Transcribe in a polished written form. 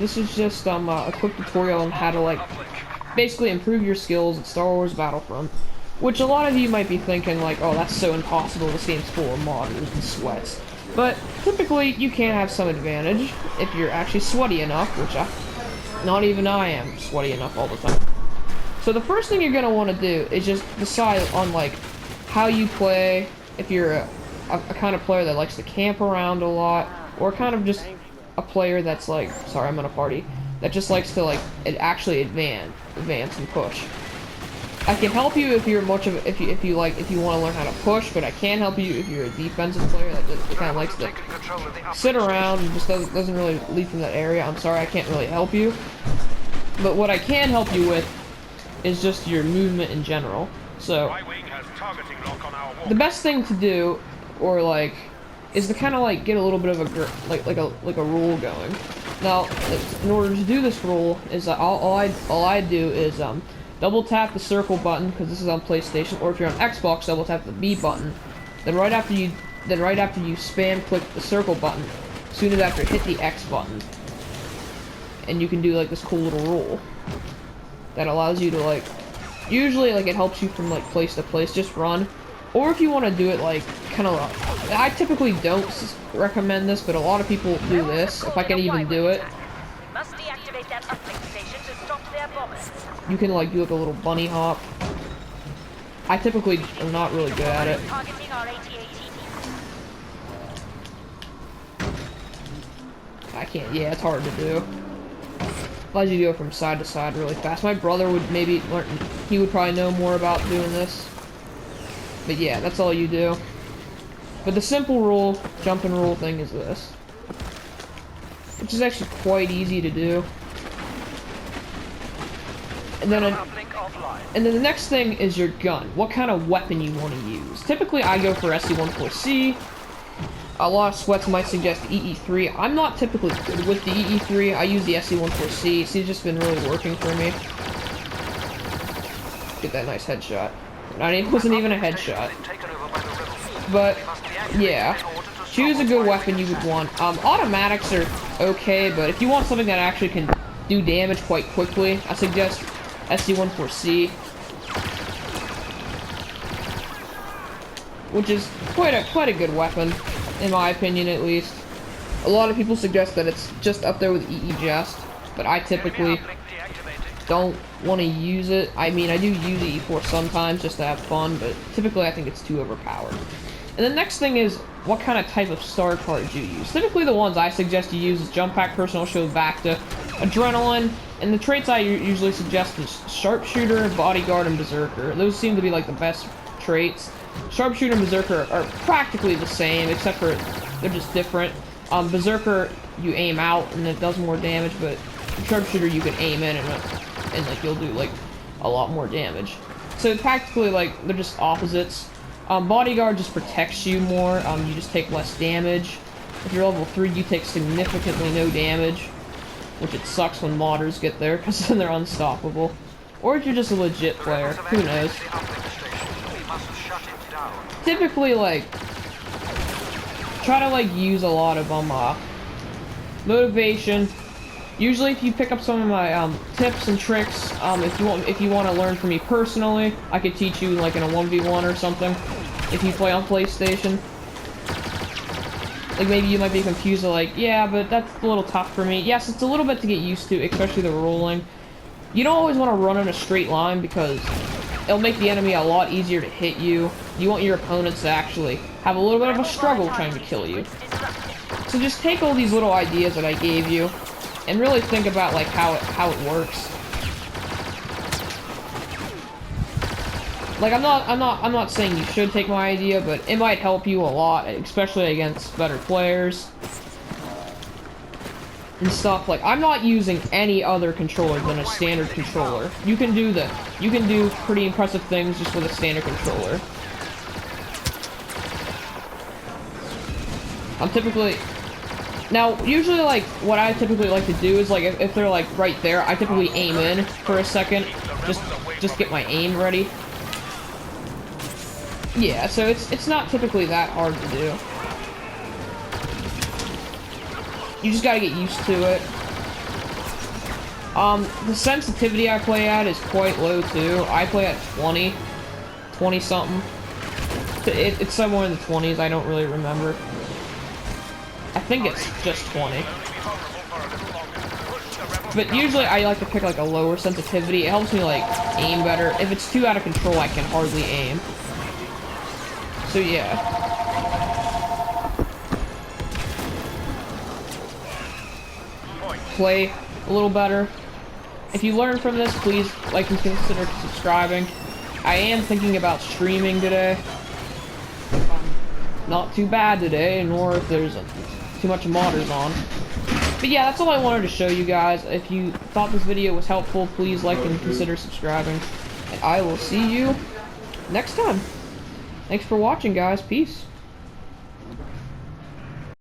This is just a quick tutorial on how to like basically improve your skills in Star Wars Battlefront, which a lot of you might be thinking like, oh, that's so impossible, this game's full of modders and sweats. But typically you can have some advantage if you're actually sweaty enough, which not even I am sweaty enough all the time. So the first thing you're gonna want to do is just decide on like how you play, if you're a kind of player that likes to camp around a lot, or kind of just a player that's like, sorry, I'm in a party, that just likes to like actually advance and push. I can help you if you're much of if you want to learn how to push, but I can't help you if you're a defensive player that just kind of likes to sit around and just doesn't really lead from that area. I'm sorry, I can't really help you. But what I can help you with is just your movement in general. So the best thing to do, or like, is to kind of like get a little bit of a rule going. Now, in order to do this rule, is all I do is double tap the circle button, because this is on PlayStation, or if you're on Xbox, double tap the B button. Then right after you spam click the circle button, soon as after hit the X button, and you can do like this cool little rule that allows you to like, usually like it helps you from like place to place, just run. Or if you want to do it like kind of, I typically don't recommend this, but a lot of people do this. If I can even do it, you can like do like a little bunny hop. I typically am not really good at it. I can't. Yeah, it's hard to do. Allows you to go from side to side really fast. My brother would maybe learn. He would probably know more about doing this. But yeah, that's all you do. But the simple rule, jump and rule thing is this, which is actually quite easy to do. And then the next thing is your gun. What kind of weapon you want to use? Typically, I go for SC-14C. A lot of sweats might suggest EE3. I'm not typically good with the EE3. I use the SC-14C. It's just been really working for me. Get that nice headshot. It wasn't even a headshot. But yeah, choose a good weapon you would want. Automatics are okay, but if you want something that actually can do damage quite quickly, I suggest SC-14C, which is quite a good weapon, in my opinion at least. A lot of people suggest that it's just up there with EE Jest, but I typically don't want to use it. I mean, I do use E4 sometimes just to have fun, but typically I think it's too overpowered. And the next thing is what kind of type of star cards you use. Typically the ones I suggest you use is Jump Pack, Personal Shield, Bacta, Adrenaline, and the traits I usually suggest is Sharpshooter, Bodyguard, and Berserker. Those seem to be like the best traits. Sharpshooter and Berserker are practically the same, except for they're just different. Berserker, you aim out and it does more damage, but Sharpshooter you can aim in and like you'll do like a lot more damage. So practically like they're just opposites. Bodyguard just protects you more. You just take less damage. If you're level 3, you take significantly no damage, which it sucks when modders get there because then they're unstoppable. Or if you're just a legit player, who knows. Typically like try to like use a lot of motivation. Usually, if you pick up some of my tips and tricks, if you want to learn from me personally, I could teach you like in a 1v1 or something. If you play on PlayStation, like maybe you might be confused, like, yeah, but that's a little tough for me. Yes, it's a little bit to get used to, especially the rolling. You don't always want to run in a straight line because it'll make the enemy a lot easier to hit you. You want your opponents to actually have a little bit of a struggle trying to kill you. So just take all these little ideas that I gave you and really think about like how it works. Like I'm not saying you should take my idea, but it might help you a lot, especially against better players and stuff. Like I'm not using any other controller than a standard controller. You can do pretty impressive things just with a standard controller. Now, usually, like, what I typically like to do is, like, if they're, like, right there, I typically aim in for a second, just get my aim ready. Yeah, so it's not typically that hard to do. You just gotta get used to it. The sensitivity I play at is quite low too. I play at 20 something. It's somewhere in the 20s, I don't really remember. I think it's just 20. But usually I like to pick like a lower sensitivity. It helps me like aim better. If it's too out of control, I can hardly aim. So yeah. Play a little better. If you learn from this, please like and consider subscribing. I am thinking about streaming today. Not too bad today, nor if there's too much modders on. But yeah, that's all I wanted to show you guys. If you thought this video was helpful, please like and consider subscribing. And I will see you next time. Thanks for watching, guys. Peace.